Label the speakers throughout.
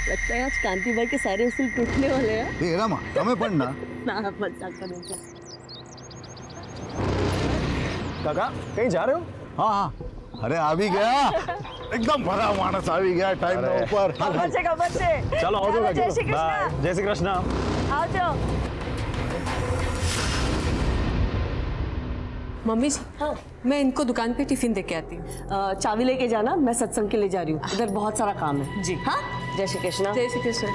Speaker 1: लगता है आज कांति भाई के सारे उसूल टूटने वाले हैं।
Speaker 2: ए रमा हमें पढ़ना
Speaker 1: ना मजाक करो क्या।
Speaker 3: काका कहीं जा रहे हो?
Speaker 2: हाँ हाँ अरे आ भी गया एकदम भरा मानस आ भी गया टाइम में ऊपर
Speaker 4: खबर से
Speaker 3: चलो आओ जाओ।
Speaker 4: जय श्री कृष्णा।
Speaker 3: बाय। जय श्री कृष्णा।
Speaker 4: आओ जाओ।
Speaker 5: मम्मी जी, हाँ मैं इनको दुकान पे टिफिन दे के आती हूँ।
Speaker 1: चाबी लेके जाना, मैं सत्संग के लिए जा रही हूँ, इधर बहुत सारा काम है।
Speaker 5: जी
Speaker 1: हाँ, जय श्री कृष्णा।
Speaker 5: जय श्री कृष्ण।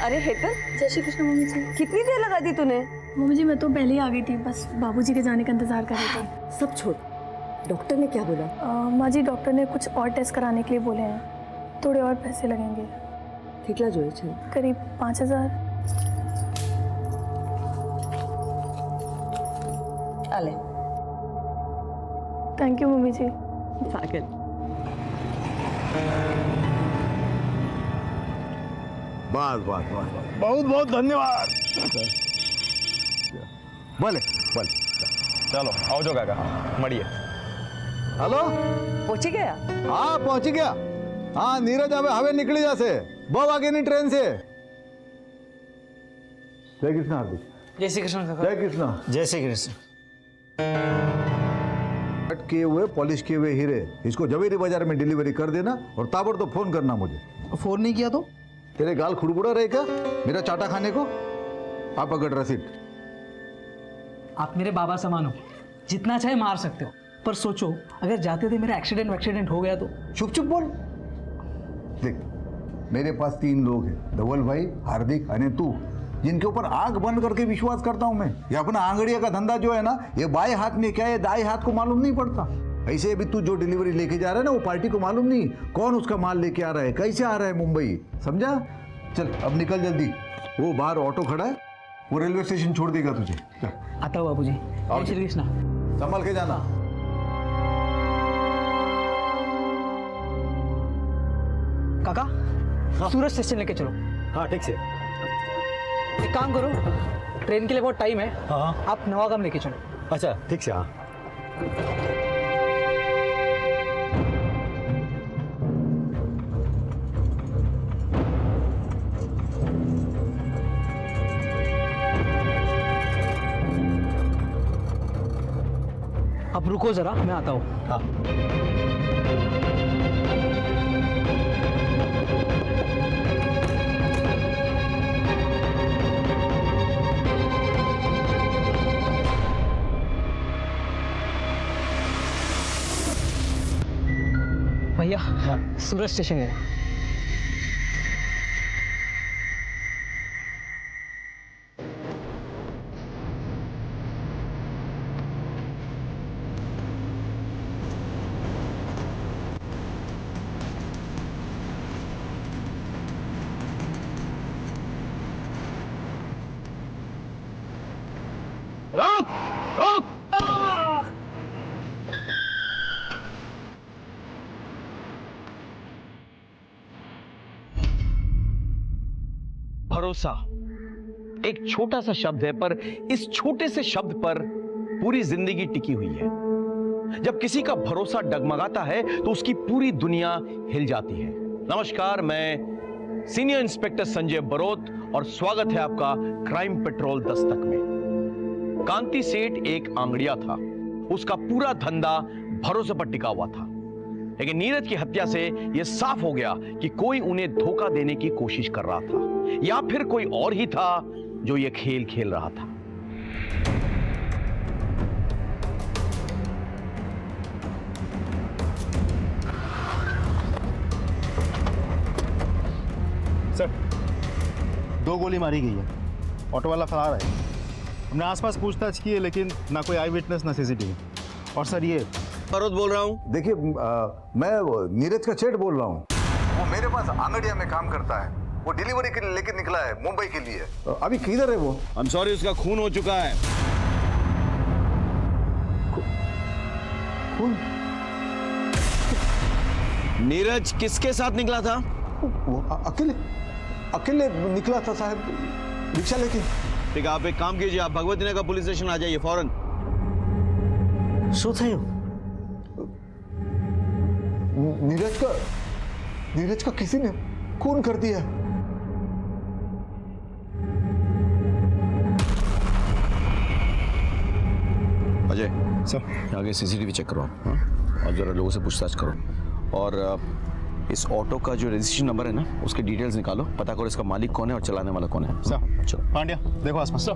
Speaker 1: अरे हेतल,
Speaker 6: जय श्री कृष्ण मम्मी जी।
Speaker 1: कितनी देर लगा दी तूने?
Speaker 6: मम्मी जी मैं तो पहले ही आ गई थी, बस बाबूजी के जाने का इंतजार कर रही थी।
Speaker 1: सब छोड़, डॉक्टर ने क्या बोला?
Speaker 6: माँ जी डॉक्टर ने कुछ और टेस्ट कराने के लिए बोले हैं, थोड़े और पैसे लगेंगे।
Speaker 1: कितना जो है?
Speaker 6: करीब 5000।
Speaker 1: अले
Speaker 6: थैंक यू मम्मी जी।
Speaker 1: पागल।
Speaker 2: बस बस बस बहुत बहुत धन्यवाद भले भले
Speaker 3: चलो आओ जाओ काका मड़िए।
Speaker 2: हेलो
Speaker 1: पहुंच गया?
Speaker 2: हाँ पहुंच गया। हाँ नीरज हवे निकली जासे बहु आगे नहीं ट्रेन से। जय कृष्ण हार्दिक।
Speaker 7: जय श्री कृष्ण काका।
Speaker 2: जय कृष्ण।
Speaker 7: जय श्री कृष्ण।
Speaker 2: कट किए हुए पॉलिश किए हुए हीरे इसको जवेरी बाजार में डिलीवरी कर देना और ताबड़तोड़ फोन करना मुझे।
Speaker 7: फोन नहीं किया तो?
Speaker 2: तेरे गाल खुड़बुड़ा रहे क्या मेरा चाटा खाने को? आप पकड़ रसीद।
Speaker 7: आप मेरे बाबा समान हो, जितना चाहे मार सकते हो, पर सोचो अगर जाते थे मेरा एक्सीडेंट हो गया तो?
Speaker 2: चुप चुप बोल। देख मेरे पास 3 लोग हैं, धवल भाई, हार्दिक और तू, जिनके ऊपर आंख बंद करके विश्वास करता हूं मैं। ये अपना आंगड़िया का धंधा जो है ना, ये बाएं हाथ में क्या है दाएं हाथ को मालूम नहीं पड़ता। ऐसे अभी तू जो डिलीवरी लेके जा रहा है ना, वो पार्टी को मालूम नहीं कौन उसका माल लेके आ रहा है, कैसे आ रहा है मुंबई, समझा? चल अब निकल जल्दी, वो बाहर ऑटो खड़ा है, वो रेलवे स्टेशन छोड़ देगा तुझे।
Speaker 7: आता हूँ बाबूजी। जय श्री कृष्ण।
Speaker 2: संभल के जाना।
Speaker 7: काका सूरत स्टेशन लेके चलो।
Speaker 3: हाँ ठीक से।
Speaker 7: एक काम करो, ट्रेन के लिए बहुत टाइम है।
Speaker 3: हाँ
Speaker 7: आप नवागाम लेके चलो।
Speaker 3: अच्छा ठीक से। हाँ
Speaker 7: अब रुको जरा, मैं आता हूँ।
Speaker 3: हाँ
Speaker 7: भैया सूरत स्टेशन है।
Speaker 8: भरोसा एक छोटा सा शब्द है, पर इस छोटे से शब्द पर पूरी जिंदगी टिकी हुई है। जब किसी का भरोसा डगमगाता है तो उसकी पूरी दुनिया हिल जाती है। नमस्कार, मैं सीनियर इंस्पेक्टर संजय बरोत और स्वागत है आपका क्राइम पेट्रोल दस्तक में। कांति सेठ एक आंगड़िया था, उसका पूरा धंधा भरोसे पर टिका हुआ था, लेकिन नीरज की हत्या से यह साफ हो गया कि कोई उन्हें धोखा देने की कोशिश कर रहा था, या फिर कोई और ही था जो यह खेल खेल रहा था।
Speaker 3: सर 2 गोली मारी गई है, ऑटो वाला फरार है। हमने आसपास पूछताछ की है लेकिन ना कोई आई विटनेस ना सीसीटीवी। और सर ये
Speaker 8: बरोत बोल रहा हूं।
Speaker 2: देखिए मैं नीरज का सेठ बोल रहा हूँ। वो मेरे पास आंगड़िया में काम करता है, वो डिलीवरी के लिए लेके निकला है मुंबई के लिए। अभी किधर है वो?
Speaker 8: I'm sorry, उसका खून हो चुका है।
Speaker 2: खून?
Speaker 8: नीरज किसके साथ निकला था?
Speaker 2: वो अकेले अकेले निकला था साहब, रिक्शा लेके।
Speaker 8: ठीक है, आप एक काम कीजिए, आप भगवती नगर पुलिस स्टेशन आ जाइए फौरन।
Speaker 9: શું થયું?
Speaker 2: नीरज का किसी ने खून कर दिया।
Speaker 8: अजय
Speaker 3: सर
Speaker 8: आगे सीसीटीवी चेक करो हाँ? और जरा लोगों से पूछताछ करो और इस ऑटो का जो रजिस्ट्रेशन नंबर है ना उसके डिटेल्स निकालो, पता करो इसका मालिक कौन है और चलाने वाला कौन है।
Speaker 3: सर
Speaker 8: चलो
Speaker 3: पांड्या देखो आसपास। सर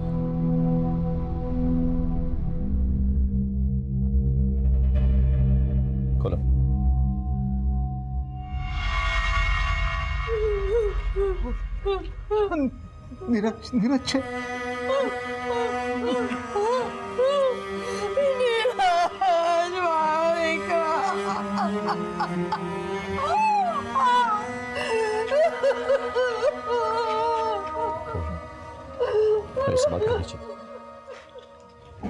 Speaker 8: खोलो।
Speaker 2: नीरज छे।
Speaker 8: ऐसी बात करनी चाहिए।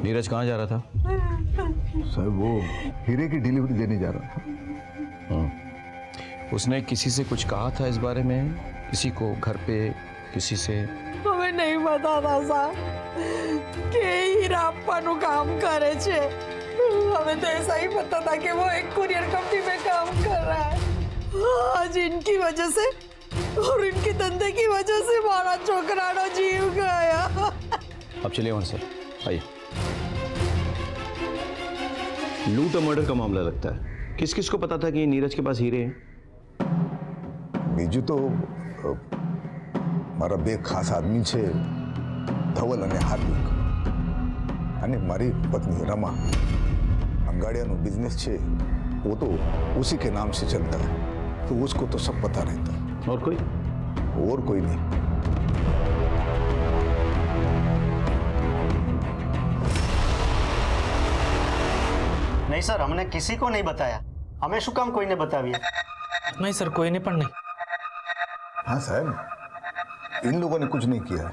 Speaker 8: नीरज कहाँ जा रहा था?
Speaker 2: सर वो हीरे की डिलीवरी देने जा रहा था।
Speaker 8: उसने किसी से कुछ कहा था इस बारे में? किसी को घर पे किसी से?
Speaker 4: हमें नहीं पता था साहब कि हीराप्पा नु काम करे छे। हमें तो ऐसा ही पता था कि वो एक कुरियर कंपनी में काम कर रहा है। आज इनकी वजह से और इनके धंधे की वजह से हमारा छोकरानो जीव गया।
Speaker 8: अब चलिए वहां से, आइए। लूट और मर्डर का मामला लगता है। किस किस को पता था कि नीरज के पास हीरे हैं?
Speaker 2: बीजू तो मारा બે ખાસ આદમી છે ધવલ અને હાર્દિક અને મારી પત્ની रमा। अंगाड़ियाનું बिजनेस છે वो तो उसी के नाम से चलता है, तो उसको तो सब पता रहता है।
Speaker 8: और कोई नहीं।
Speaker 9: नहीं सर, हमने किसी को नहीं बताया। हमें શું કામ કોઈને बताविए?
Speaker 7: नहीं सर, कोई नहीं પણ નહીં।
Speaker 2: हाँ साहब, इन लोगों ने कुछ नहीं किया है।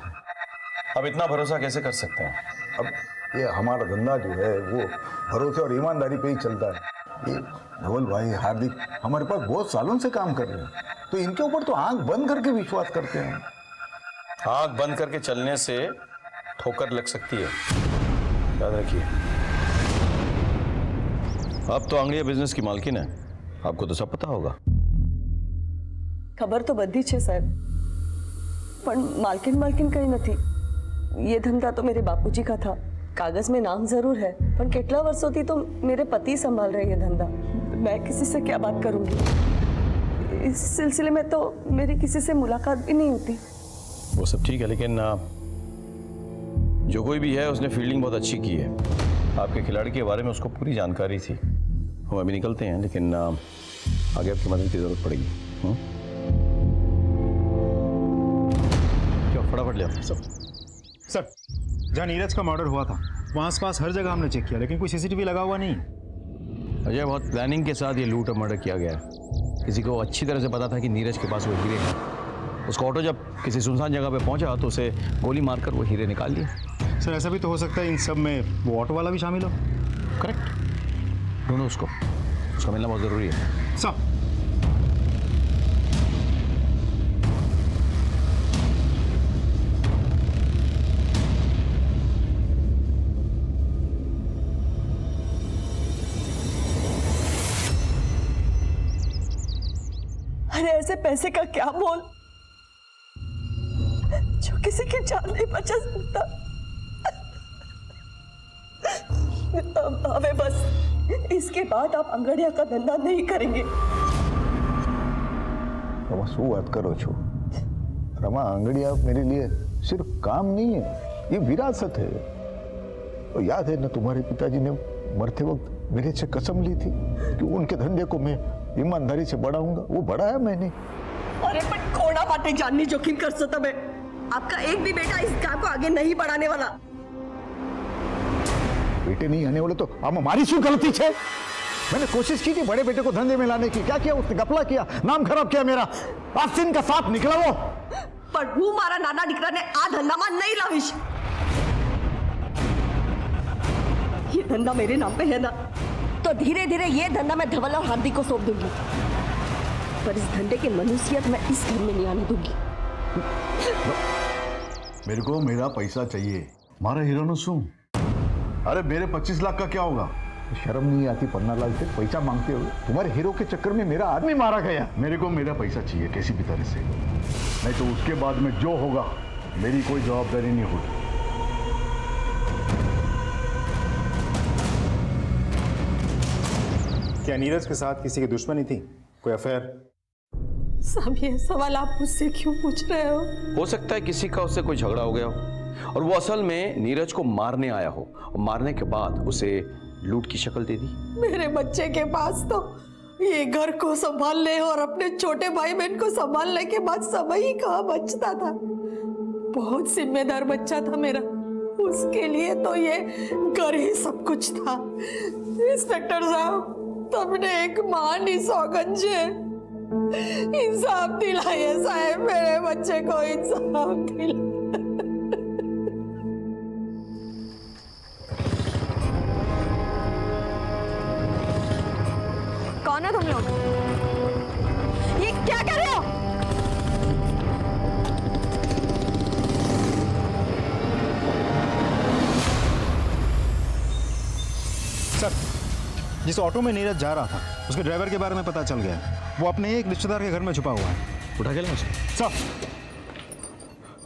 Speaker 8: अब इतना भरोसा कैसे कर सकते हैं?
Speaker 2: अब ये हमारा धंधा जो है वो भरोसे और ईमानदारी पे ही चलता है। ये धवल भाई हार्दिक हमारे पास बहुत सालों से काम कर रहे हैं, तो इनके ऊपर तो आंख बंद करके विश्वास करते हैं।
Speaker 8: आंख बंद करके चलने से ठोकर लग सकती है, याद रखिए। अब तो आंगड़िया बिजनेस की मालकिन है, आपको तो सब पता होगा।
Speaker 1: खबर तो बधी छे साहब, पर मालकिन कहीं नहीं। ये धंधा तो मेरे बापूजी का था। कागज में नाम जरूर है, पर कितना वर्षों थी तो मेरे पति संभाल रहे ये धंधा। मैं किसी से क्या बात करूंगी? इस सिलसिले में तो मेरी किसी से मुलाकात भी नहीं होती।
Speaker 8: वो सब ठीक है, लेकिन जो कोई भी है उसने फील्डिंग बहुत अच्छी की है। आपके खिलाड़ी के बारे में उसको पूरी जानकारी थी। हम अभी निकलते हैं, लेकिन आगे आपकी मदद की जरूरत पड़ेगी। क्या फटाफट ले आओ सब।
Speaker 3: सर जहाँ नीरज का मर्डर हुआ था वहाँ आसपास हर जगह हमने चेक किया, लेकिन कोई सीसीटीवी लगा हुआ नहीं।
Speaker 8: अजय, बहुत प्लानिंग के साथ ये लूट और मर्डर किया गया है। किसी को अच्छी तरह से पता था कि नीरज के पास वो हीरे हैं। उसका ऑटो जब किसी सुनसान जगह पे पहुंचा तो उसे गोली मारकर वो हीरे निकाल लिए।
Speaker 3: सर ऐसा भी तो हो सकता है इन सब में वो ऑटो वाला भी शामिल हो।
Speaker 8: करेक्ट, ढूंढो उसको, उसका मिलना बहुत ज़रूरी है।
Speaker 3: सब
Speaker 1: अरे ऐसे पैसे का क्या मोल जो किसी की जान नहीं बचा सकता। हमें बस इसके बाद आप अंगड़िया का धंधा नहीं करेंगे।
Speaker 2: रमा शू बात करो छो? रमा, अंगड़िया मेरे लिए सिर्फ काम नहीं है, ये विरासत है। और याद है ना, तुम्हारे पिताजी ने मरते वक्त मेरे से कसम ली थी कि उनके धंधे को मैं ईमानदारी से बढ़ाऊंगा। वो बढ़ाया मैंने।
Speaker 1: अरे पर कोड़ा बातें जाननी जोखिम कर सकता मैं। आपका एक भी बेटा इस काम को आगे नहीं बढ़ाने वाला।
Speaker 2: बेटे नहीं आने वाले तो अब हमारी शू गलती है? मैंने कोशिश की थी बड़े बेटे को धंधे में लाने की। क्या किया उसने? गपला किया, नाम खराब किया मेरा। आस्तीन का सांप निकला वो।
Speaker 1: पर હું મારા નાના દીકરાને આ ધંધામાં नहीं लाવીશ। ये धंधा मेरे नाम पे है ना, तो धीरे धीरे ये धंधा मैं धवल और हार्दिक को सौंप दूंगी। पर इस धंधे की मनुष्यत मैं इस घर में नहीं आने दूंगी।
Speaker 2: मेरे को मेरा पैसा चाहिए। मारा हीरो नु शू? अरे मेरे 25 लाख का क्या होगा? शर्म नहीं आती पन्नालाल से पैसा मांगते हो? तुम्हारे हीरो के चक्कर में मेरा आदमी मारा गया।
Speaker 3: मेरे को मेरा पैसा चाहिए किसी भी तरह से, नहीं तो उसके बाद में जो होगा मेरी कोई जवाबदारी नहीं होगी। क्या नीरज के साथ किसी की दुश्मनी थी, कोई अफेयर?
Speaker 4: सब ये सवाल आप मुझसे क्यों पूछ रहे हो?
Speaker 8: सकता है किसी का उससे कोई झगड़ा हो गया हो और वो असल में नीरज को मारने आया हो और मारने के बाद उसे लूट की शक्ल दे दी।
Speaker 4: मेरे बच्चे के पास तो ये घर को संभालने और अपने छोटे भाई बहन को संभालने के बाद समय ही कहाँ बचता था। बहुत जिम्मेदार बच्चा था मेरा, उसके लिए तो ये घर ही सब कुछ था। इंस्पेक्टर साहब, तुमने एक महान ही सौगंध है, इंसाफ दिलाइए साहब, मेरे बच्चे को इंसाफ दिलाइए।
Speaker 5: कौन है तुम लोग? ये क्या कर रहे हो?
Speaker 3: सर, जिस ऑटो में नीरज जा रहा था उसके ड्राइवर के बारे में पता चल गया है। वो अपने एक रिश्तेदार के घर में छुपा हुआ है।
Speaker 8: उठा के लाओ उसे।
Speaker 3: सर,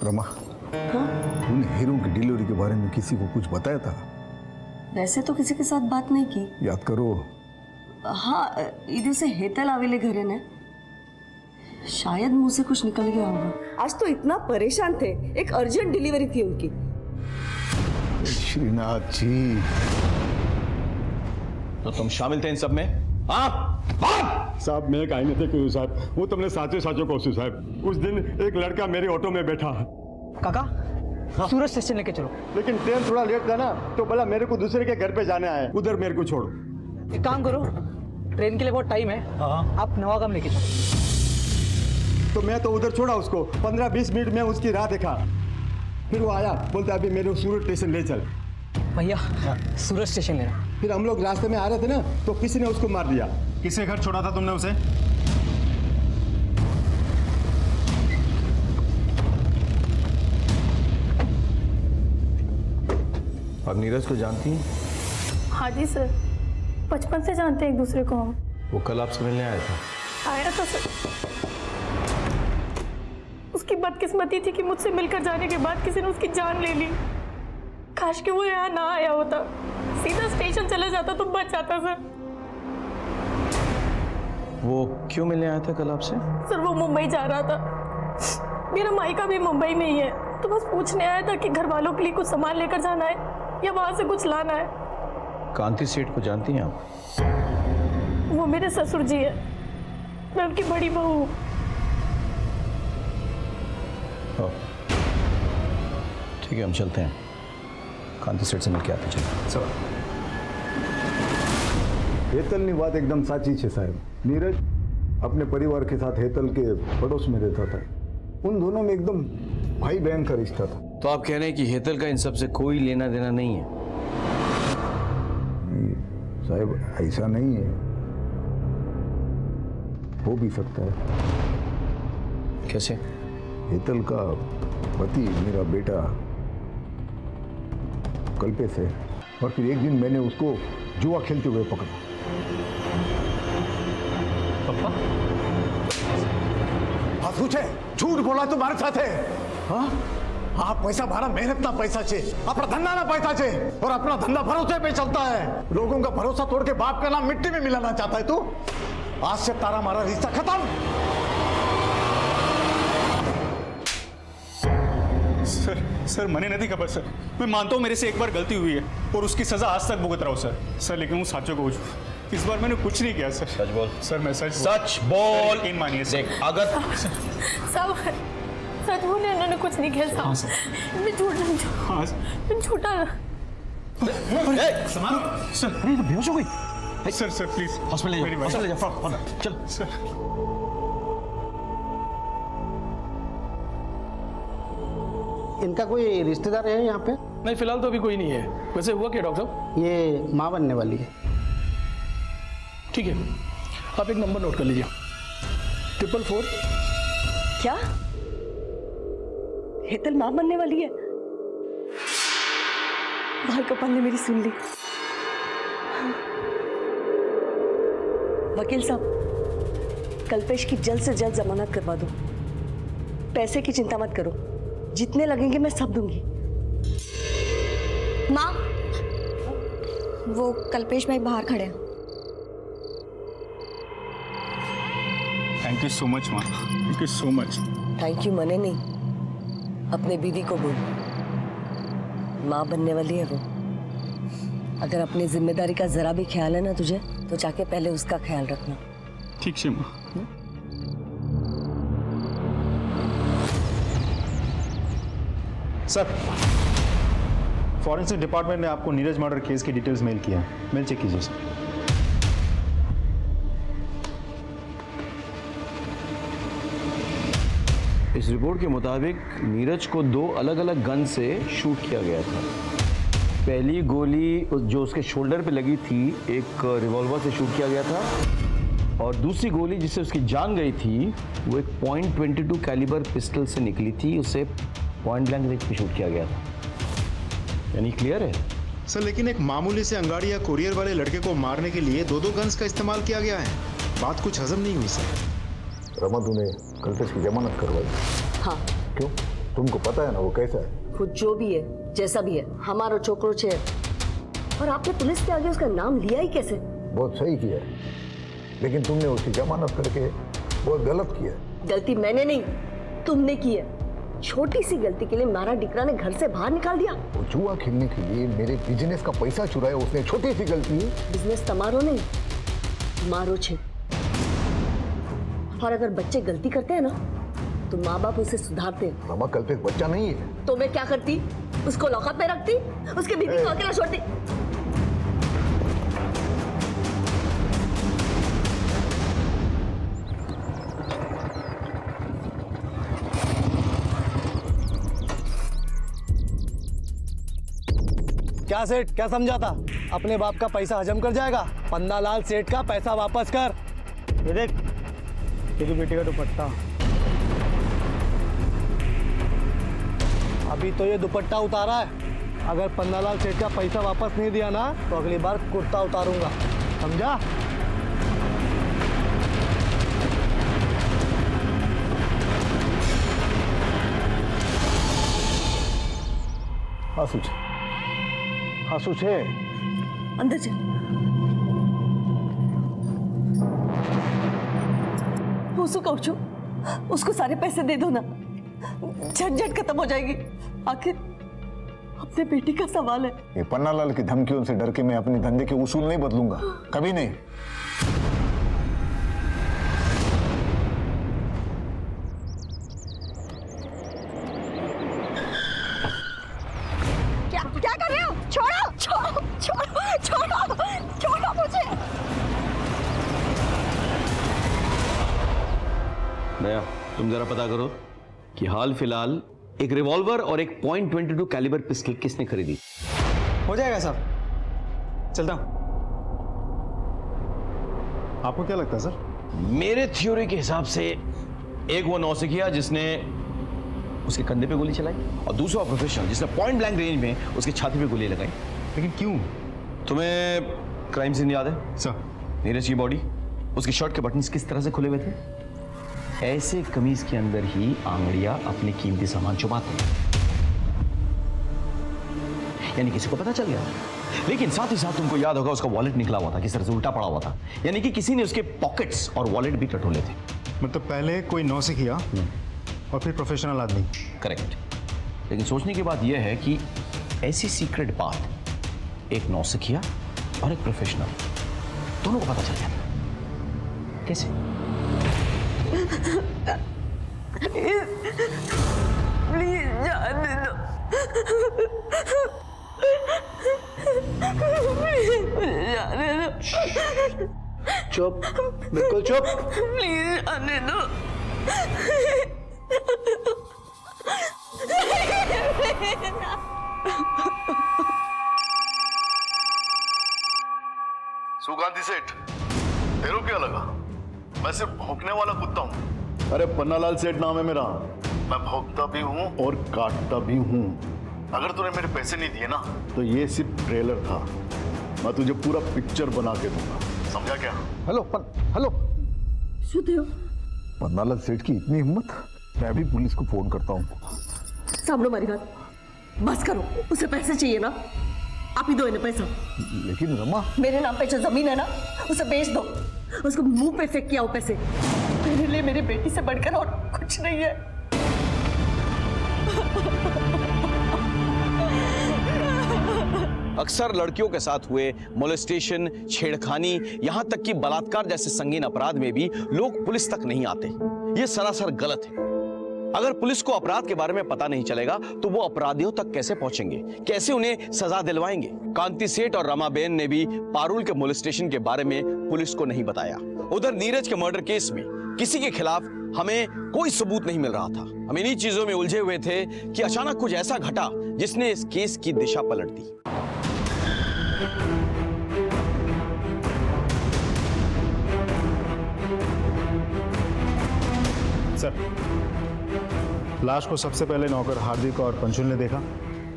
Speaker 2: रमा, तूने हीरो की डिलीवरी के बारे में किसी को कुछ बताया था?
Speaker 1: वैसे तो किसी के साथ बात नहीं की।
Speaker 2: याद करो।
Speaker 1: हाँ, इधर से हेतल आवेले घरे ने, शायद मुंह से कुछ निकल गया होगा। आज तो इतना परेशान थे, एक अर्जेंट डिलीवरी थी उनकी।
Speaker 2: श्रीनाथ जी,
Speaker 8: तो तुम शामिल थे इन सब में?
Speaker 10: साहब, मैं काई नहीं थे क्यों साहब, वो तुमने साचे साचो कहूँ साहब। उस दिन एक लड़का मेरे ऑटो में बैठा।
Speaker 7: काका, सूरज स्टेशन लेके चलो।
Speaker 10: लेकिन ट्रेन थोड़ा लेट था ना, तो बोला मेरे को दूसरे के घर पे जाना है, उधर मेरे को छोड़ो।
Speaker 7: एक काम करो, ट्रेन के लिए बहुत टाइम है, आप नवागाम लेके चलो।
Speaker 10: तो मैं तो उधर छोड़ा उसको, 15-20 मिनट में उसकी राह देखा। फिर वो आया, बोलता अभी मेरे को सूरत स्टेशन ले चल।
Speaker 7: भैया, सूरज स्टेशन लेना।
Speaker 10: फिर हम लोग रास्ते में आ रहे थे ना, तो किसी ने उसको मार दिया।
Speaker 3: किसके घर छोड़ा था तुमने उसे?
Speaker 8: आप नीरज को जानती हैं?
Speaker 6: हाँ जी सर, बचपन से जानते हैं एक दूसरे को हम।
Speaker 8: वो कल आपसे मिलने आया था।
Speaker 6: आया था सर। उसकी बदकिस्मती थी कि मुझसे मिलकर जाने के बाद किसी ने उसकी जान ले ली। काश कि वो यहाँ ना आया होता, सीधा स्टेशन चला जाता तो बच जाता सर।
Speaker 8: वो क्यों मिलने आया था कल आपसे?
Speaker 6: सर वो मुंबई जा रहा था, मेरा मायका भी मुंबई में ही है, तो बस पूछने आया था कि घर वालों के लिए कुछ सामान लेकर जाना है या वहां से कुछ लाना है।
Speaker 8: कांति सेठ को जानती हैं आप?
Speaker 6: वो मेरे ससुर जी है, मैं उनकी बड़ी बहू हूँ।
Speaker 8: ठीक है, हम चलते हैं, कांति सेठ से मिलके आते चलो।
Speaker 2: हेतलनी बात एकदम साची है साहब। नीरज अपने परिवार के साथ हेतल के पड़ोस में रहता था। उन दोनों में एकदम भाई बहन का रिश्ता था।
Speaker 8: तो आप कह रहे हैं कि हेतल का इन सब से कोई लेना देना नहीं है?
Speaker 2: नहीं साहब, ऐसा नहीं है, हो भी सकता है।
Speaker 8: कैसे?
Speaker 2: हेतल का पति मेरा बेटा कल्पेश है, और फिर एक दिन मैंने उसको जुआ खेलते हुए पकड़ा।
Speaker 3: पप्पा?
Speaker 11: पूछे झूठ बोला तुम्हारे साथ है? हाँ, आप पैसा भरा मेहनत ना पैसा छे, अपना धंधा ना पैसा छे, और अपना धंधा भरोसे पे चलता है। लोगों का भरोसा तोड़ के बाप का नाम मिट्टी में मिलाना चाहता है तू। आज से तारा मारा रिश्ता खत्म।
Speaker 3: सर मैंने नहीं खबर सर। मैं मानता हूँ मेरे से एक बार गलती हुई है और उसकी सजा आज तक भुगत रहा हूँ सर। लेकिन वो साचो को इस बार मैंने कुछ नहीं किया सर।
Speaker 8: सच बोल।
Speaker 3: सर मैं
Speaker 8: सच बोल।
Speaker 3: यकीन मानिए सर।
Speaker 8: अगर
Speaker 6: सच बोले, उन्होंने कुछ नहीं किया साहब। मैं झूठा
Speaker 3: सर अरे बेहोश हो गई। सर प्लीज हॉस्पिटल ले जाओ। चल सर।
Speaker 9: इनका कोई रिश्तेदार है यहाँ पे?
Speaker 12: नहीं, फिलहाल तो अभी कोई नहीं है। वैसे हुआ क्या डॉक्टर साहब?
Speaker 9: ये माँ बनने वाली है।
Speaker 12: ठीक है, आप एक नंबर नोट कर लीजिए, 444।
Speaker 1: क्या हेतल मां बनने वाली है? भाई कपाल ने मेरी सुन ली। वकील साहब, कल्पेश की जल्द से जल्द जमानत करवा दो। पैसे की चिंता मत करो, जितने लगेंगे मैं सब दूंगी।
Speaker 13: माँ, वो कल्पेश भाई बाहर खड़े हैं।
Speaker 3: थैंक यू सो मच माँ, thank you so much.
Speaker 1: Thank you मने नहीं, अपने बीवी को बोल, माँ बनने वाली है वो। अगर अपनी जिम्मेदारी का जरा भी ख्याल है ना तुझे, तो जाके पहले उसका ख्याल रखना।
Speaker 3: ठीक है माँ। सर, फॉरेंसिक डिपार्टमेंट ने आपको नीरज मर्डर केस की डिटेल्स मेल किया है, मेल चेक कीजिए सर।
Speaker 8: इस रिपोर्ट के मुताबिक नीरज को 2 अलग अलग गन से शूट किया गया था। पहली गोली जो उसके शोल्डर पे लगी थी, एक रिवॉल्वर से शूट किया गया था, और दूसरी गोली जिससे उसकी जान गई थी वो एक .22 कैलिबर पिस्टल से निकली थी, उसे पॉइंट ब्लैंक रेंज पे शूट किया गया था। यानी क्लियर है
Speaker 3: सर, लेकिन एक मामूली से अंगाड़ी या कुरियर वाले लड़के को मारने के लिए 2 गन्स का इस्तेमाल किया गया है। बात कुछ हजम नहीं हुई सर।
Speaker 2: रमा, तूने कल्पेश की जमानत करवाई?
Speaker 1: हाँ।
Speaker 2: क्यों? तुमको पता है ना वो कैसा है?
Speaker 1: खुद जो भी है, जैसा भी है, हमारा छोकरो छे। और आपने पुलिस के आगे उसका नाम लिया ही कैसे?
Speaker 2: बहुत सही किया, लेकिन तुमने उसकी जमानत करके बहुत गलत किया।
Speaker 1: गलती मैंने नहीं, तुमने की है। छोटी सी गलती के लिए मारा डिकरा ने घर से बाहर निकाल दिया।
Speaker 2: वो जुआ खेलने के लिए मेरे बिजनेस का पैसा चुराया उसने, छोटी सी गलती।
Speaker 1: बिजनेस तमारो नहीं, मारो छे। और अगर बच्चे गलती करते हैं ना, तो माँ बाप उसे सुधारते हैं।
Speaker 2: रमा, कल्पेश बच्चा नहीं है।
Speaker 1: तो मैं क्या करती? उसको लॉकअप में रखती, उसके बीवी को अकेला छोड़ती।
Speaker 11: क्या सेठ, क्या समझा था? अपने बाप का पैसा हजम कर जाएगा? पन्नालाल सेठ का पैसा वापस कर। ये देख, तेरी बेटी का दुपट्टा। अभी तो ये दुपट्टा उतारा है, अगर पन्नालाल सेठ का पैसा वापस नहीं दिया ना, तो अगली बार कुर्ता उतारूंगा, समझा?
Speaker 2: हाँ सुचे,
Speaker 1: अंदर चल। उसको कहूँ छू, उसको सारे पैसे दे दो ना, झंझट खत्म हो जाएगी। आखिर अपने बेटी का सवाल है।
Speaker 2: ये पन्नालाल की धमकियों से डर के मैं अपने धंधे के उसूल नहीं बदलूंगा, कभी नहीं।
Speaker 13: क्या कर रहे हो? छोड़ो छोड़ो छोड़ो छोड़ो छोड़ो मुझे।
Speaker 8: नया, तुम जरा पता करो कि हाल फिलहाल एक रिवॉल्वर और एक .22 कैलिबर पिस्टल किसने खरीदी।
Speaker 9: हो जाएगा साहब, चलता हूं।
Speaker 3: आपको क्या लगता है सर?
Speaker 8: मेरे थ्योरी के हिसाब से एक वो नौसिखिया जिसने उसके कंधे पे गोली चलाई, और दूसरा प्रोफेशनल जिसने पॉइंट ब्लैंक रेंज में उसकी छाती पे गोली लगाई।
Speaker 3: लेकिन क्यों?
Speaker 8: तुम्हें क्राइम सीन याद है
Speaker 3: सर?
Speaker 8: नीरज की बॉडी, उसकी शर्ट के बटन्स किस तरह से खुले हुए थे? ऐसे कमीज के अंदर ही आंगड़ियां अपने कीमती सामान छुपाते हैं। यानी किसी को पता चल गया। लेकिन साथ ही साथ तुमको याद होगा उसका वॉलेट निकला हुआ था, किस तरह से उल्टा पड़ा हुआ था, यानी कि किसी ने उसके पॉकेट्स और वॉलेट भी टटोले थे।
Speaker 3: मतलब पहले कोई नौसिखिया और फिर प्रोफेशनल आदमी।
Speaker 8: करेक्ट। लेकिन सोचने की बात यह है कि ऐसी सीक्रेट बात एक नौसिखिया और एक प्रोफेशनल दोनों को पता चल गया। कैसे?
Speaker 1: प्लीज जाने दो, प्लीज जाने दो।
Speaker 11: चुप, बिल्कुल चुप।
Speaker 1: प्लीज जाने दो।
Speaker 10: सुगांधी सेठ, तेरे को क्या लगा मैं सिर्फ भौंकने वाला कुत्ता हूँ? अरे पन्नालाल सेठ नाम है मेरा, मैं भौंकता भी हूँ और काटता भी हूँ। अगर तूने मेरे पैसे नहीं दिए ना, तो ये सिर्फ ट्रेलर था, मैं तुझे पूरा पिक्चर बना के दूंगा, समझा क्या?
Speaker 2: हेलो हेलो
Speaker 1: शुद्ध
Speaker 2: पन्नालाल सेठ की इतनी हिम्मत, मैं भी पुलिस को फोन करता हूँ।
Speaker 1: सामने हमारी बात, बस करो, उसे पैसे चाहिए ना, आप ही दो इन्हें पैसा।
Speaker 2: लेकिन रमा,
Speaker 1: मेरे नाम पे जो जमीन है ना, उसे बेच दो, उसको मुंह पे फेंक के आओ पैसे। मेरे लिए मेरी बेटी से बढ़कर और कुछ नहीं है।
Speaker 8: अक्सर लड़कियों के साथ हुए मोलेस्टेशन, छेड़खानी, यहां तक कि बलात्कार जैसे संगीन अपराध में भी लोग पुलिस तक नहीं आते। यह सरासर गलत है। अगर पुलिस को अपराध के बारे में पता नहीं चलेगा तो वो अपराधियों तक कैसे पहुंचेंगे, कैसे उन्हें सजा दिलवाएंगे? कांति सेठ और रमाबेन ने भी पारुल के मोलेस्टेशन के बारे में पुलिस को नहीं बताया। उधर नीरज के मर्डर केस में किसी के खिलाफ हमें कोई सबूत नहीं मिल रहा था। हम इन्हीं चीजों में उलझे हुए थे कि अचानक कुछ ऐसा घटा जिसने इस केस की दिशा पलट दी।
Speaker 3: सर, लाश को सबसे पहले नौकर हार्दिक और पंचुल ने देखा,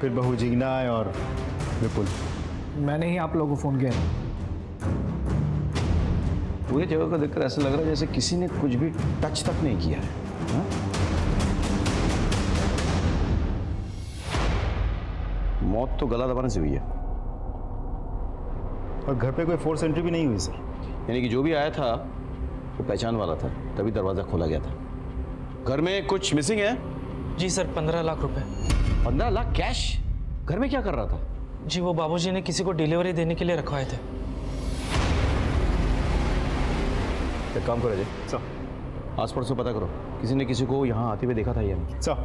Speaker 3: फिर बहू जिग्ना और विपुल।
Speaker 7: मैंने ही आप लोगों को फ़ोन किया।
Speaker 8: पूरी जगह को देखकर ऐसा लग रहा है जैसे किसी ने कुछ भी टच तक नहीं किया है। हा? मौत तो गला दबाने से हुई है।
Speaker 3: और घर पे कोई फोर्स एंट्री भी नहीं हुई सर।
Speaker 8: यानी कि जो भी आया था वो पहचान वाला था, तभी दरवाजा खोला गया था। घर में कुछ मिसिंग है?
Speaker 14: जी सर, 15 लाख रुपए।
Speaker 8: 15 लाख कैश? घर में क्या कर रहा था?
Speaker 14: जी वो बाबूजी ने किसी को डिलीवरी देने के लिए रखवाए थे।
Speaker 8: एक काम करो जी सर, आस पड़ोस से पता करो, किसी ने किसी को यहाँ आते हुए देखा था या नहीं?
Speaker 3: सर,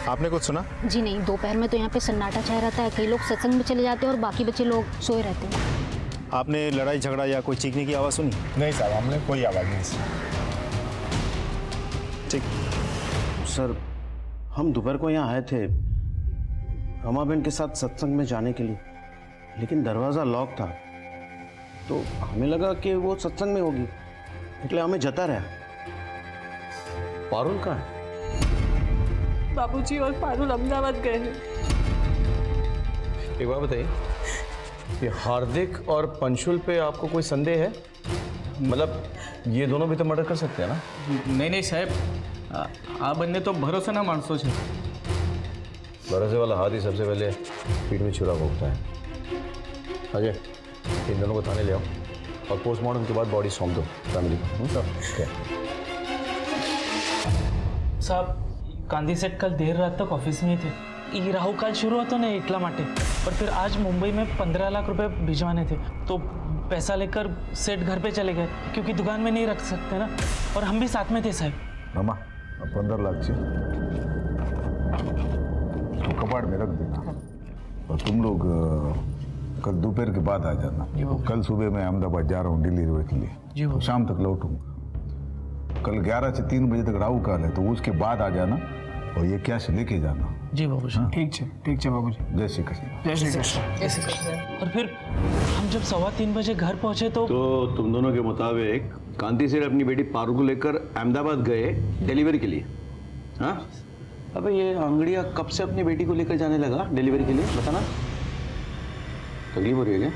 Speaker 3: आपने कुछ सुना?
Speaker 13: जी नहीं, दोपहर में तो यहाँ पे सन्नाटा छाया रहता है। कई लोग सत्संग में चले जाते हैं और बाकी बच्चे लोग सोए रहते हैं।
Speaker 3: आपने लड़ाई झगड़ा या कोई चीखने की आवाज़ सुनी?
Speaker 11: नहीं साहब, हमने कोई आवाज़ नहीं सुनी।
Speaker 3: ठीक
Speaker 8: सर, हम दोपहर को यहाँ आए थे रमाबेन के साथ सत्संग में जाने के लिए, लेकिन दरवाज़ा लॉक था तो हमें लगा कि वो सत्संग में होगी, इसलिए हमें जता रहा। पारुल कहाँ है?
Speaker 6: बाबूजी और पारुल अहमदाबाद गए हैं।
Speaker 8: एक बात बताइए, ये हार्दिक और पंचुल पे आपको कोई संदेह है? मतलब ये दोनों भी तो मर्डर कर सकते हैं ना?
Speaker 14: नहीं साहब, आ बनने तो भरोसा ना मानसो छे।
Speaker 8: भरोसे वाला हाथ ही सबसे पहले पीठ में छुरा भोगता है। अजय, इन दोनों को थाने ले आओ और पोस्टमार्टम के बाद बॉडी सौंप दो फैमिली को।
Speaker 14: साहब, कांदी सेठ कल देर रात तक ऑफिस में ही थे। ये राहु काल शुरू होता ना इतला माटे, और फिर आज मुंबई में 15 लाख रुपए भिजवाने थे, तो पैसा लेकर सेठ घर पे चले गए क्योंकि दुकान में नहीं रख सकते ना, और हम भी साथ में थे साहब।
Speaker 2: रमा, 15 लाख से तो कबाड़ में रख देना, और तुम लोग कल दोपहर के बाद आ जाना। कल सुबह मैं अहमदाबाद जा रहा हूँ डिलीवरी के लिए, तो शाम तक लौटूंगा। कल 11 से 3 बजे तक राहु काल है, तो उसके बाद आ जाना और ये कैश लेके जाना।
Speaker 14: जी बाबूजी।
Speaker 7: ठीक है बाबूजी।
Speaker 2: जय श्री कृष्ण।
Speaker 7: जय श्री कृष्ण।
Speaker 14: और फिर हम जब 3:15 बजे घर पहुंचे तो
Speaker 8: तुम दोनों के मुताबिक कांति सेठ अपनी बेटी पारुल को लेकर अहमदाबाद गए डिलीवरी के लिए? हाँ, अबे ये आंगड़िया कब से अपनी बेटी को लेकर जाने लगा डिलीवरी के लिए, बताना। तकलीफ हो रही है क्या?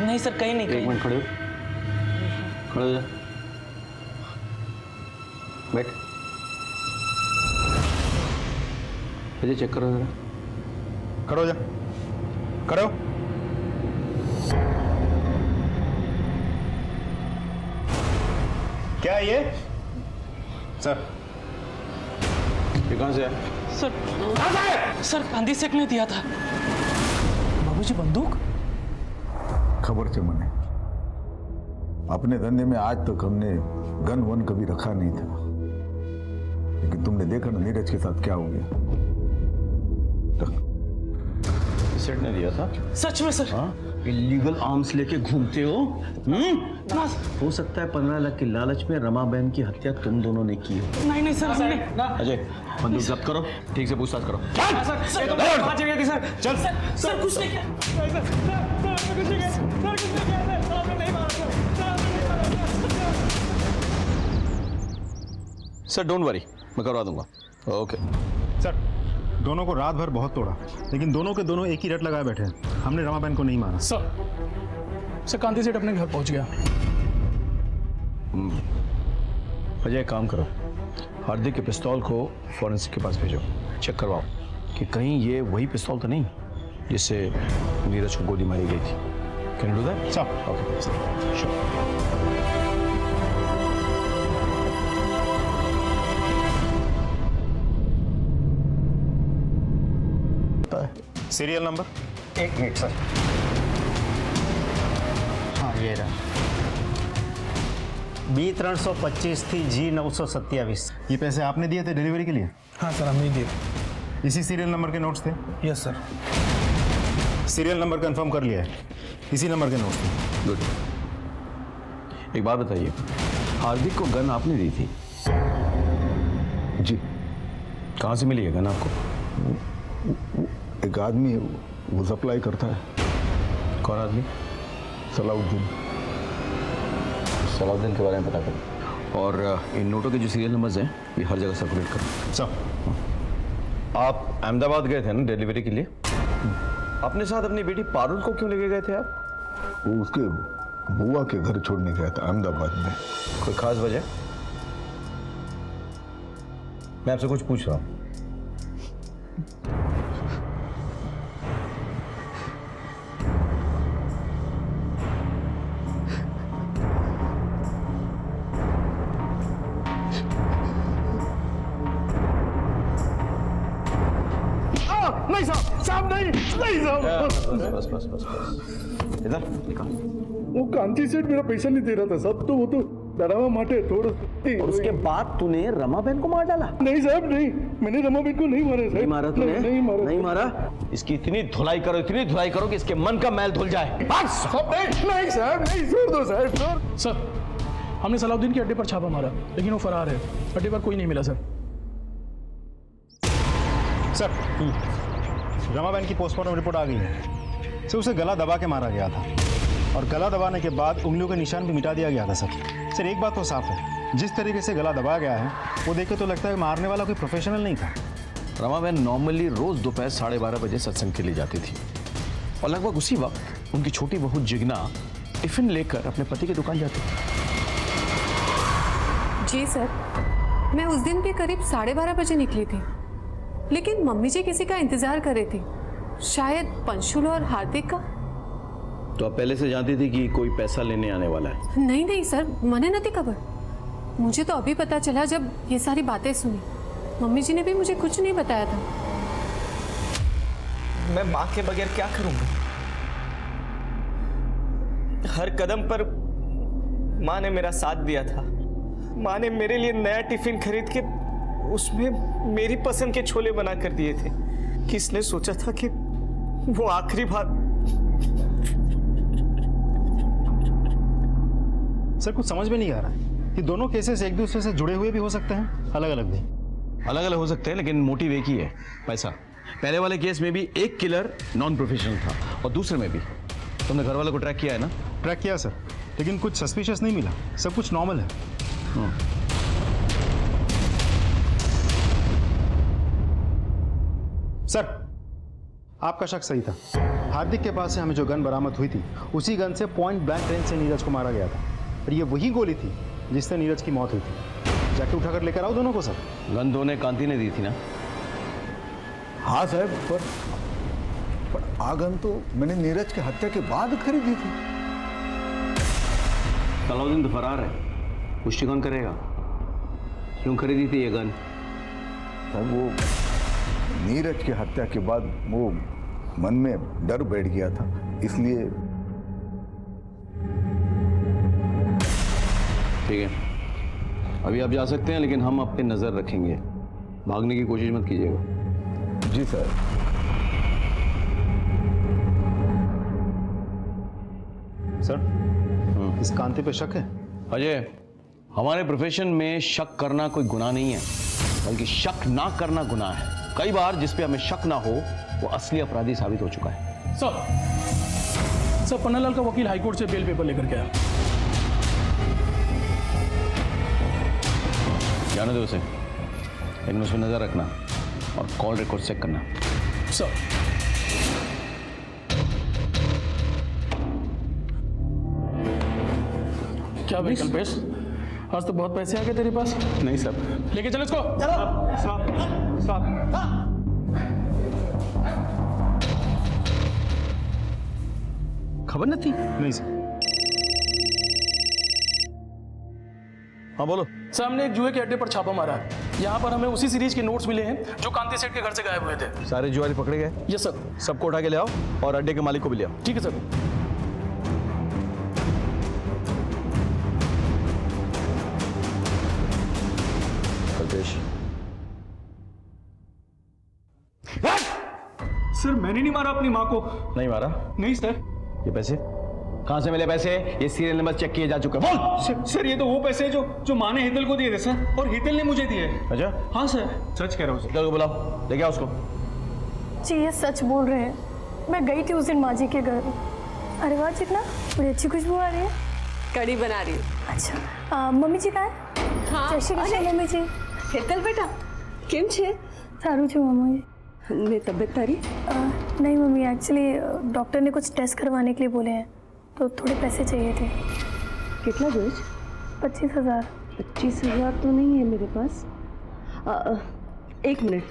Speaker 14: नहीं सर, कहीं नहीं।
Speaker 8: एक मिनट खड़े हो जा, बैठ। मुझे चेक करो जरा।
Speaker 3: खड़ो जा, खड़ो। क्या है ये? सर,
Speaker 8: ये कहाँ से है?
Speaker 14: सर कांदी सेठ ने दिया था। बाबूजी, बंदूक?
Speaker 2: खबर से मने, अपने धंधे में आज तक हमने गन वन कभी रखा नहीं था, लेकिन तुमने देखा ना नीरज के साथ क्या हो गया।
Speaker 8: सेठ ने दिया था?
Speaker 14: सच में सर?
Speaker 8: हाँ, इलीगल आर्म्स लेके घूमते हो? हो सकता है 15 लाख की लालच में रमाबेन की हत्या तुम दोनों ने की हो।
Speaker 14: नहीं सर, हमने।
Speaker 8: अजय, बंदूक जब्त करो, ठीक से पूछताछ करो।
Speaker 14: सर कुछ नहीं किया।
Speaker 8: सर डोंट वरी, मैं करवा दूंगा। ओके
Speaker 3: सर, दोनों को रात भर बहुत तोड़ा, लेकिन दोनों के दोनों एक ही रट लगाए बैठे हैं। हमने रमा बहन को नहीं मारा।
Speaker 12: सर कांति सेठ अपने घर पहुंच गया।
Speaker 8: अजय काम करो, हार्दिक के पिस्तौल को फॉरेंसिक के पास भेजो, चेक करवाओ कि कहीं ये वही पिस्तौल तो नहीं जिससे नीरज को गोली मारी गई थी। Can you do that?
Speaker 3: Sir
Speaker 8: okay sure.
Speaker 3: Serial number?
Speaker 9: 1 minute sir. हाँ ये रहा, B325 थी G927।
Speaker 3: ये पैसे आपने दिए थे डिलीवरी के लिए?
Speaker 12: हाँ सर, हमने दिए।
Speaker 3: इसी सीरियल नंबर के नोट्स थे?
Speaker 12: Yes sir.
Speaker 3: Serial number confirm कर लिया है, इसी नंबर के नोट्स थे।
Speaker 8: गुड। एक बात बताइए, हार्दिक को गन आपने दी थी?
Speaker 2: जी।
Speaker 8: कहाँ से मिली है गन आपको?
Speaker 2: एक आदमी वो सप्लाई करता है।
Speaker 8: कौन आदमी?
Speaker 2: सलाउद्दीन।
Speaker 8: सलाउद्दीन के बारे में पता करो। और इन नोटों के जो सीरियल नंबर्स हैं ये हर जगह सर्कुलेट करो।
Speaker 3: सर
Speaker 8: आप अहमदाबाद गए थे ना डिलीवरी के लिए? अपने साथ अपनी बेटी पारुल को क्यों लेके गए थे आप?
Speaker 2: वो उसके बुआ के घर छोड़ने गया था अहमदाबाद में।
Speaker 8: कोई खास वजह? मैं आपसे कुछ पूछ रहा हूँ।
Speaker 12: नहीं साहब नहीं साहब।
Speaker 8: बस इधर निकाल।
Speaker 12: वो कांति सेठ मेरा पैसा नहीं दे रहा था साहब, तो वो तो डरावा माटे थोड़ा।
Speaker 8: और उसके बाद तूने रमा बहन को मार डाला?
Speaker 12: नहीं साहब नहीं, मैंने रमा बहन को नहीं मारा साहब।
Speaker 8: नहीं मारा तूने?
Speaker 12: नहीं मारा।
Speaker 8: नहीं मारा? इसकी इतनी धुलाई करो, इतनी धुलाई करो कि इसके मन का मैल धुल जाए।
Speaker 12: नहीं साहब नहीं, छोड़ दो साहब छोड़। सर हमने सलाउद्दीन के अड्डे पर छापा मारा, लेकिन वो फरार है। अड्डे पर कोई नहीं मिला सर।
Speaker 3: सर रमा बहन की पोस्टमार्टम रिपोर्ट आ गई है। सर उसे गला दबा के मारा गया था, और गला दबाने के बाद उंगलियों के निशान भी मिटा दिया गया था। सर एक बात तो साफ है, जिस तरीके से गला दबाया गया है वो देख के तो लगता है मारने वाला कोई प्रोफेशनल नहीं था।
Speaker 8: रमा बहन नॉर्मली रोज दोपहर 12:30 बजे सत्संग के लिए जाती थी, और लगभग उसी वक्त उनकी छोटी बहू जिग्ना टिफिन लेकर अपने पति की दुकान जाती थी।
Speaker 5: जी सर, मैं उस दिन भी करीब 12:30 बजे निकली थी, लेकिन मम्मी जी किसी का इंतजार कर रही थी, शायद पंशुल और हार्दिक का।
Speaker 8: तो आप पहले से जानती थी कि कोई पैसा लेने आने वाला है?
Speaker 5: नहीं सर, मने नहीं खबर। मुझे तो अभी पता चला जब ये सारी बातें सुनी। मम्मी जी ने भी मुझे कुछ नहीं बताया था।
Speaker 15: मैं माँ के बगैर क्या करूंगा? हर कदम पर माँ ने मेरा साथ दिया था। माँ ने मेरे लिए नया टिफिन खरीद के उसमें मेरी पसंद के छोले बना कर दिए थे। किसने सोचा था कि वो आखिरी बात।
Speaker 3: सर कुछ समझ में नहीं आ रहा है कि दोनों केसेस एक दूसरे से जुड़े हुए भी हो सकते हैं, अलग अलग भी।
Speaker 8: अलग अलग हो सकते हैं, लेकिन मोटिव एक ही है, पैसा। पहले वाले केस में भी एक किलर नॉन प्रोफेशनल था, और दूसरे में भी। तुमने घर वालों को ट्रैक किया है ना?
Speaker 3: ट्रैक किया सर, लेकिन कुछ सस्पिशियस नहीं मिला, सब कुछ नॉर्मल है। सर आपका शक सही था। हार्दिक के पास से हमें जो गन बरामद हुई थी, उसी गन से पॉइंट ब्लैंक रेंज से नीरज को मारा गया था, और ये वही गोली थी जिससे नीरज की मौत हुई थी। जाके उठाकर लेकर आओ दोनों को सर।
Speaker 8: गन दोनों कांति ने दी थी ना?
Speaker 2: हाँ साहब, पर आ गन तो मैंने नीरज की हत्या के बाद खरीदी थी।
Speaker 8: सलाउद्दीन तो फरार है, पुष्टि कौन करेगा? क्यों खरीदी थी ये गन?
Speaker 2: सर वो नीरज की हत्या के बाद वो मन में डर बैठ गया था, इसलिए।
Speaker 8: ठीक है, अभी आप जा सकते हैं, लेकिन हम आप पे नजर रखेंगे। भागने की कोशिश मत कीजिएगा।
Speaker 2: जी सर।
Speaker 3: सर इस कांति पे शक है?
Speaker 8: अजय, हमारे प्रोफेशन में शक करना कोई गुनाह नहीं है, बल्कि शक ना करना गुनाह है। कई बार जिस पे हमें शक ना हो वो असली अपराधी साबित हो चुका है।
Speaker 12: सर पन्नालाल का वकील हाईकोर्ट से बेल पेपर लेकर गया।
Speaker 8: जाने दो उसे, लेकिन उस पर नजर रखना, और कॉल रिकॉर्ड चेक करना।
Speaker 12: सर क्या भाई कल्पेश, आज तो बहुत पैसे आ गए तेरे पास।
Speaker 3: नहीं सर।
Speaker 12: लेके चलो इसको।
Speaker 8: खबर न थी?
Speaker 3: नहीं सर।
Speaker 8: हाँ बोलो।
Speaker 12: सर हमने एक जुए के अड्डे पर छापा मारा है। यहाँ पर हमें उसी सीरीज के नोट्स मिले हैं जो कांति सेठ के घर से गायब हुए थे।
Speaker 8: सारे जुआरी पकड़े गए?
Speaker 12: Yes sir.
Speaker 8: सबको उठा के ले आओ और अड्डे के मालिक को भी ले आओ।
Speaker 12: ठीक है सर।
Speaker 8: कल्पेश।
Speaker 12: सर मैंने नहीं मारा अपनी माँ को।
Speaker 8: नहीं मारा?
Speaker 12: नहीं सर।
Speaker 8: ये पैसे कहाँ से मिले? पैसे ये सीरियल नंबर चेक किए जा चुके हैं। बोल।
Speaker 12: सर ये तो वो पैसे हैं जो माँ ने हितल को दिए थे सर, और हितल ने मुझे दिए।
Speaker 8: अच्छा?
Speaker 12: हाँ सर, सच कह रहा हूँ।
Speaker 8: चलो बुलाओ, लेके आओ उसको।
Speaker 6: जी ये सच बोल रहे हैं। मैं गई थी उस दिन माँ जी के घर। अरे वाह चिकना, बड़ी अच्छी खुशबू आ रही है।
Speaker 1: कड़ी बना रही हूँ।
Speaker 6: अच्छा मम्मी जी कहाँ है?
Speaker 1: हाँ,
Speaker 6: जय श्री कृष्ण मम्मी जी।
Speaker 1: હેતલ બેટા કેમ છે?
Speaker 6: સારું છે મમ્મી।
Speaker 1: ને તબિયત તારી?
Speaker 6: नहीं मम्मी, एक्चुअली डॉक्टर ने कुछ टेस्ट करवाने के लिए बोले हैं, तो थोड़े पैसे चाहिए थे।
Speaker 1: कितना जोज?
Speaker 6: 25,000।
Speaker 1: 25,000 तो नहीं है मेरे पास। एक मिनट,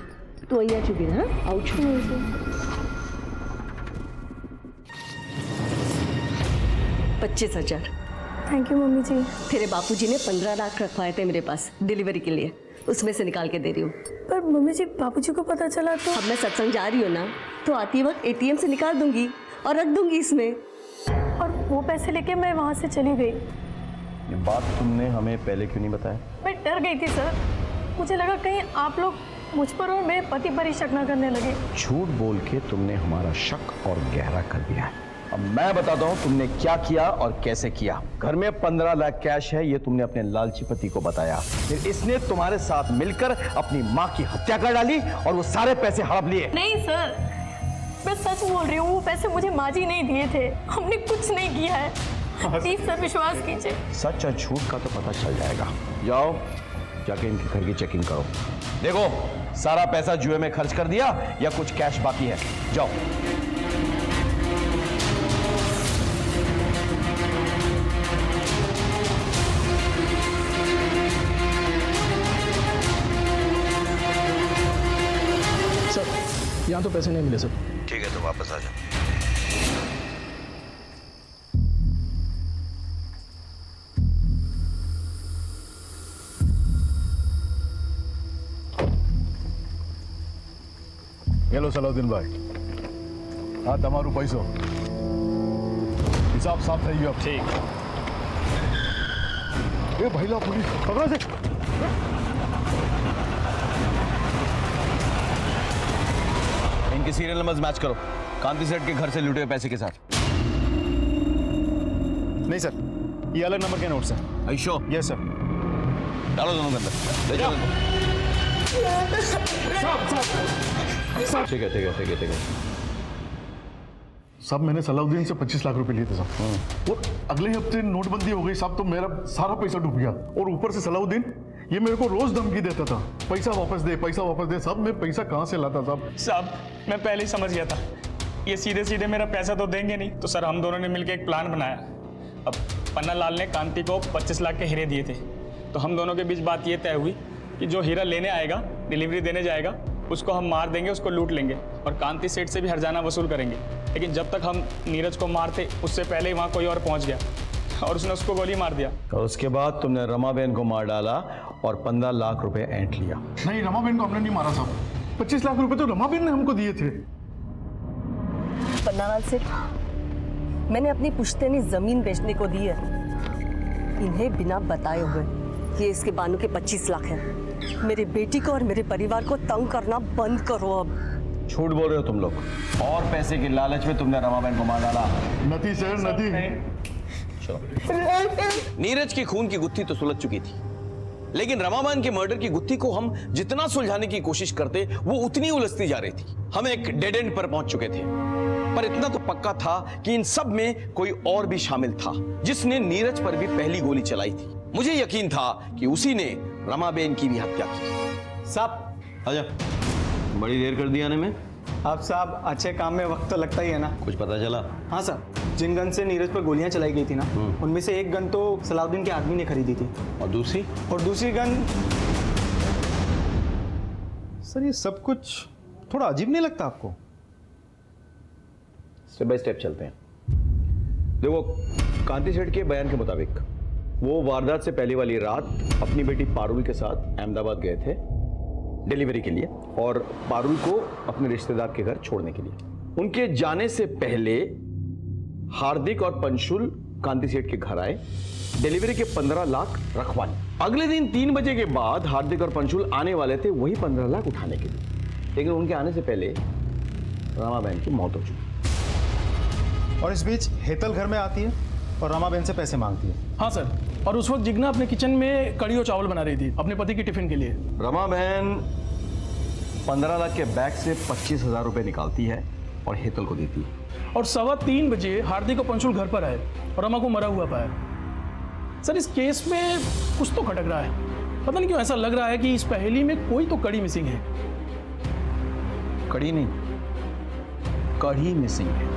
Speaker 1: तू અહીંયા ચૂકી રહે। हाँ આવું છું। 25,000।
Speaker 6: थैंक यू मम्मी जी।
Speaker 1: तेरे बापूजी ने 15 लाख रखवाए थे मेरे पास डिलीवरी के लिए, उसमें से निकाल के दे रही हूँ।
Speaker 6: पर मम्मी जी बापूजी को पता चला तो?
Speaker 1: अब मैं सत्संग जा रही हूँ ना, तो आती वक्त एटीएम से निकाल दूंगी और रख दूंगी इसमें।
Speaker 6: और वो पैसे लेके मैं वहाँ से चली गई।
Speaker 8: ये बात तुमने हमें पहले क्यों नहीं बताया?
Speaker 6: मैं डर गई थी सर, मुझे लगा कहीं आप लोग मुझ पर और मेरे पति पर ही शक न करने लगे।
Speaker 8: झूठ बोल के तुमने हमारा शक और गहरा कर दिया है। अब मैं बताता हूँ तुमने क्या किया और कैसे किया। घर में 15 लाख कैश है, ये तुमने अपने लालची पति को बताया। फिर इसने तुम्हारे साथ मिलकर अपनी माँ की हत्या कर डाली और वो सारे पैसे हड़प लिए।
Speaker 6: नहीं सर, मैं सच बोल रही हूँ, वो पैसे मुझे माँ जी नहीं दिए थे। हमने कुछ नहीं किया है, प्लीज सर विश्वास कीजिए।
Speaker 8: सच और झूठ का तो पता चल जाएगा। जाओ जाके इनके घर की चेकिंग करो। देखो सारा पैसा जुए में खर्च कर दिया या कुछ कैश बाकी है? जाओ।
Speaker 12: सर यहाँ तो पैसे नहीं मिले सर।
Speaker 8: ठीक है तो वापस आ जाओ।
Speaker 10: हेलो सलाउद्दीन भाई, हाँ તમારું પૈસો हिसाब साफ થઈ ગયો। ठीक ए भैला पुलिस पकड़ो से।
Speaker 8: इनके सीरियल नंबर्स मैच करो कांति सेठ के घर से लूटे हुए पैसे के साथ।
Speaker 3: नहीं सर, ये अलग नंबर के नोट्स हैं।
Speaker 8: आयशो?
Speaker 3: Yes sir.
Speaker 8: डालो दोनों के अंदर, ले जाओ। ठीक है ठीक है ठीक है ठीक है।
Speaker 10: साहब मैंने सलाउद्दीन से 25 लाख रुपए लिए थे साहब, और अगले हफ्ते नोटबंदी हो गई साहब, तो मेरा सारा पैसा डूब गया। और ऊपर से सलाउद्दीन ये मेरे को रोज धमकी देता था, पैसा वापस दे पैसा वापस दे। साहब मैं पैसा कहाँ से लाता साहब?
Speaker 15: साहब मैं पहले ही समझ गया था, ये सीधे सीधे मेरा पैसा तो देंगे नहीं। तो सर हम दोनों ने मिलकर एक प्लान बनाया। अब पन्ना लाल ने कांति को 25 लाख के हीरे दिए थे, तो हम दोनों के बीच बात ये तय हुई कि जो हीरा लेने आएगा, डिलीवरी देने जाएगा, उसको हम मार देंगे, उसको लूट लेंगे और कांति सेठ से भी हर्जाना वसूल करेंगे। लेकिन जब तक हम नीरज को मारते उससे पहले ही वहाँ कोई और पहुँच गया और उसने उसको गोली मार दिया।
Speaker 8: और उसके बाद तुमने रमाबेन को मार डाला और 15 लाख रुपए ऐंठ लिया।
Speaker 10: नहीं, रमाबेन को हमने नहीं मारा साहब, 25 लाख रुपए तो रमाबेन ने हमको दिए थे।
Speaker 1: पन्नालाल सेठ, मैंने अपनी पुश्तैनी जमीन बेचने को दी है, इन्हें बिना बताए हुए। ये इसके बानू के 25 लाख है। मेरी बेटी को और मेरे परिवार को तंग करना बंद करो अब।
Speaker 8: झूठ बोल रहे हो तुम लोग, और पैसे के लालच में तुमने रमाबेन को मार डाला।
Speaker 10: नती सर नती।
Speaker 8: चलो, नीरज की खून की गुत्थी तो सुलझ चुकी थी, लेकिन रमाबेन के मर्डर की गुत्थी को हम जितना सुलझाने की कोशिश करते वो उतनी उलझती जा रही थी। हम एक डेड एंड पर पहुंच चुके थे, पर इतना तो पक्का था कि इन सब में कोई और भी शामिल था जिसने नीरज पर भी पहली गोली चलाई थी। मुझे यकीन था कि उसी ने रमाबेन की भी हत्या की।
Speaker 15: साहब
Speaker 8: आजा, बड़ी देर कर दी आने में।
Speaker 15: अब साहब अच्छे काम में वक्त तो लगता ही है ना।
Speaker 8: कुछ पता चला?
Speaker 15: हाँ सर, जिन गन से नीरज पर गोलियां चलाई गई थी ना, उनमें से एक गन तो सलाउद्दीन के आदमी ने खरीदी थी।
Speaker 8: और दूसरी
Speaker 15: गन।
Speaker 3: सर ये सब कुछ थोड़ा अजीब नहीं लगता आपको?
Speaker 8: स्टेप बाय स्टेप चलते हैं। देखो, कांति सेठ के बयान के मुताबिक वो वारदात से पहले वाली रात अपनी बेटी पारुल के साथ अहमदाबाद गए थे डिलीवरी के लिए, और पारुल को अपने रिश्तेदार के घर छोड़ने के लिए। उनके जाने से पहले हार्दिक और पंशुल कांति सेठ के घर आए, डिलीवरी के 15 लाख रखवा लिए। अगले दिन 3 बजे के बाद हार्दिक और पंशुल आने वाले थे वही 15 लाख उठाने के लिए, लेकिन उनके आने से पहले रमाबेन की मौत हो चुकी।
Speaker 3: और इस बीच हेतल घर में आती है और रमाबेन से पैसे मांगती है।
Speaker 12: हाँ सर, और उस वक्त जिग्ना अपने किचन में कड़ी और चावल बना रही थी अपने पति की टिफिन के लिए।
Speaker 8: रमाबेन 15 लाख के बैग से 25,000 रुपए निकालती है और हेतल को देती है।
Speaker 12: और 2:15 बजे हार्दिक और पंशुल घर पर आए और रमा को मरा हुआ पाया। सर, इस केस में कुछ तो खटक रहा है। पता नहीं क्यों ऐसा लग रहा है कि इस पहेली में कोई तो कड़ी मिसिंग है।
Speaker 8: कड़ी नहीं, कड़ी मिसिंग है।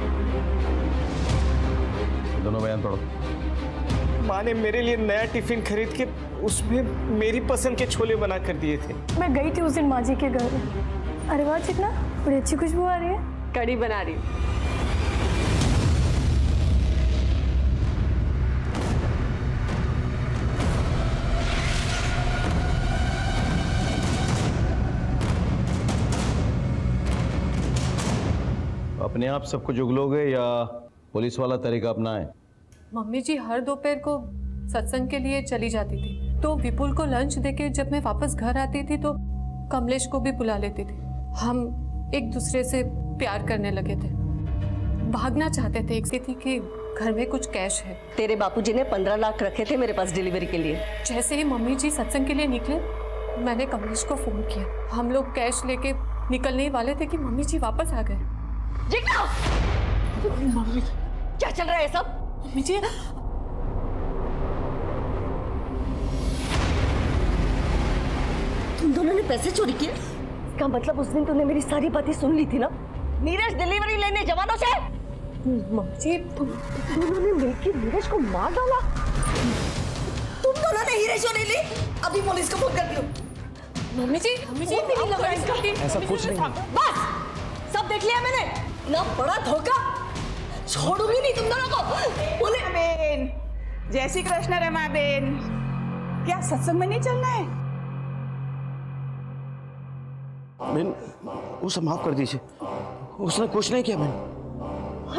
Speaker 8: दोनों बयान पढ़ो।
Speaker 15: माँ ने मेरे लिए नया टिफिन खरीद के उसमें मेरी पसंद के छोले बना कर दिए थे।
Speaker 6: मैं गई थी उस दिन माँ जी के घर। अरे वाह चिकना, बड़ी अच्छी खुशबू आ रही है।
Speaker 1: कड़ी बना रही हूँ।
Speaker 8: अपने आप सब कुछ उगलोगे या पुलिस वाला तरीका अपनाएं?
Speaker 5: मम्मी जी हर दोपहर को सत्संग के लिए चली जाती थी, तो विपुल को लंच देके जब मैं वापस घर आती थी तो कमलेश को भी बुला लेती थी। हम एक दूसरे से प्यार करने लगे थे, भागना चाहते थे। एक थी कि घर में कुछ कैश है।
Speaker 1: तेरे बापूजी ने 15 लाख रखे थे मेरे पास डिलीवरी के लिए।
Speaker 5: जैसे ही मम्मी जी सत्संग के लिए निकले, मैंने कमलेश को फोन किया। हम लोग कैश लेके निकलने ही वाले थे कि मम्मी जी वापस आ गए।
Speaker 1: मम्मी, क्या चल रहा है सब?
Speaker 5: मम्मी जी,
Speaker 1: तुम दोनों ने पैसे चोरी किए? इसका मतलब उस दिन तूने मेरी सारी बातें सुन ली थी ना? नीरज डिलीवरी लेने जवानों से।
Speaker 5: मम्मी जी,
Speaker 1: तुम दोनों ने मिलकर नीरज को मार डाला। तुम दोनों ने हीरे चोरी ली। अभी पुलिस को फोन कर दियो।
Speaker 5: मम्मी जी,
Speaker 1: ऐसा कुछ नहीं। बस, सब देख लिया मैंने। ना बड़ा धोखा, छोड़ूंगी नहीं तुम दोनों को। बोले
Speaker 4: बेन, जय श्री कृष्ण रमा बेन, क्या सत्संग में नहीं चलना है?
Speaker 8: बेन, उसे माफ कर दीजिए, उसने कुछ नहीं किया बेन।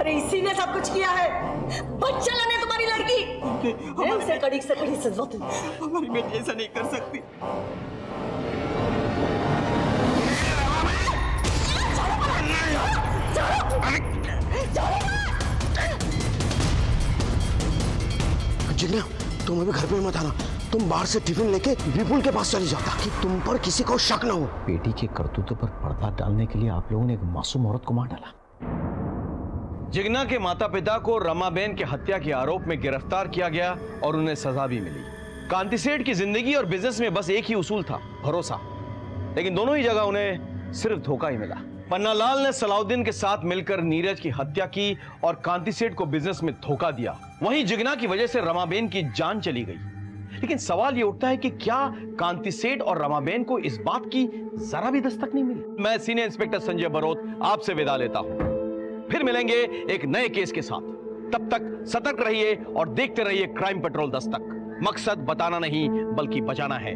Speaker 1: अरे इसी ने सब कुछ किया है। बच्चा लाने तुम्हारी लड़की। उसे कड़ी से कड़ी सजा दो।
Speaker 4: हमारी बेटी ऐसा नहीं कर सकती।
Speaker 11: जिग्ना, तुम अभी घर पे मत आना। तुम बाहर से टिफिन लेके विपुल के पास चली जाओ ताकि तुम पर किसी को शक ना हो।
Speaker 8: बेटी के करतूतों पर पर्दा डालने के लिए आप लोगों ने एक मासूम औरत को मार डाला। जिग्ना के माता पिता को रमाबेन के हत्या के आरोप में गिरफ्तार किया गया और उन्हें सजा भी मिली। कांति सेठ की जिंदगी और बिजनेस में बस एक ही उसूल था, भरोसा। लेकिन दोनों ही जगह उन्हें सिर्फ धोखा ही मिला। पन्नालाल ने सलाउद्दीन के साथ मिलकर नीरज की हत्या की और कांति सेठ को बिजनेस में धोखा दिया। वहीं जिग्ना की वजह से रमाबेन की जान चली गई। लेकिन सवाल यह उठता है कि क्या कांति सेठ और रमाबेन को इस बात की जरा भी दस्तक नहीं मिली? मैं सीनियर इंस्पेक्टर संजय बरोत आपसे विदा लेता हूं। फिर मिलेंगे एक नए केस के साथ। तब तक सतर्क रहिए और देखते रहिए क्राइम पेट्रोल दस्तक। मकसद बताना नहीं बल्कि बचाना है।